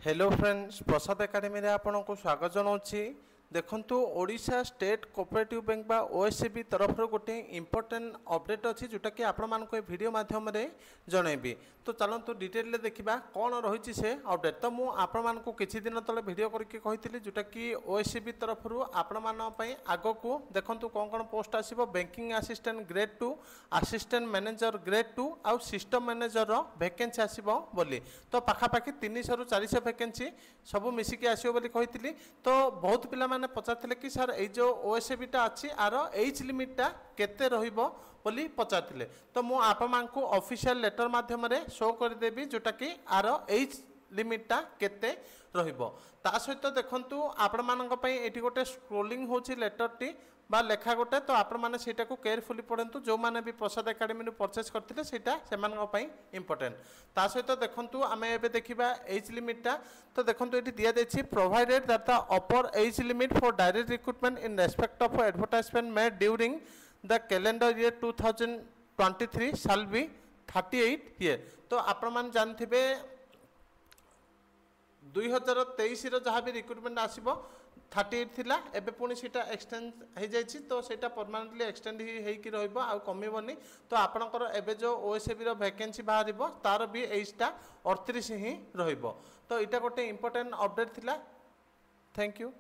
Hello friends, प्रसाद academy रे आपनको स्वागत जनाऊँगी। देखंतु ओडिशा स्टेट कोऑपरेटिव बैंक बा ओएससीबी तरफ गोटे इंपोर्टेंट अपडेट अच्छी जोटा कि आपण मानको वीडियो माध्यम रे जनइबी। तो चलतु डिटेल रे देखिबा कौन रही से अपडेट। तो मु आपण मानको किछि दिन तले वीडियो करके कहितली जोटा कि ओएससीबी तरफ आपण मान पई आगो को देखंतु कोन कोन पोस्ट आसीबो। Banking assistant grade 2, assistant manager grade 2 आउ सिस्टम मैनेजर रो वैकेंसी आसीबो बोली। तो पाखापाखि 300 रु 400 वैकेंसी सब मिसिकी आसीबो बोली कहितली। तो बहुत पिला माने पचारथिले कि सर ए जो ओएससीबी टा अछि आरो एज लिमिट टा केते रहिबो बोली पचारथिले। तो मु आपा मानकु ऑफिशियल लेटर माध्यम रे शो कर देबी जोटा कि आरो एज लिमिट टा केते रहिबो। ता सहित देखंतु आपण मानक पई एठी गोटे स्क्रोलिंग होछि लेटर टी बा लेखा गोटे। तो आपण माने सेटा को केयरफुली पढंतु। जो माने भी प्रसाद एकेडमी नु परचेज करथिले सेटा सेमानक पई इंपोर्टेंट। ता सहित देखंतु आमे एबे देखिबा एज लिमिट टा। तो देखंतु एठी दिया देछि provided that the upper age limit for direct recruitment in respect of advertisement made during the calendar year 2023 shall be 38 year. तो आपण मान जानथिबे 2023 रो जहाँ भी रिक्रुटमेंट आसीबो 38 थिला। एबे पुणी सीटा एक्सटेंड हो जाइछि। तो सेटा परमानेंटली एक्सटेंड ही कि रहइबो आ कमिबोनी। तो आपनकर एबे जो ओएससीबी रो वैकेंसी बाहरिबो तार भी एजटा 38 ही रहइबो। तो इटा गोटे इंपोर्टेंट अपडेट थिला। Thank you.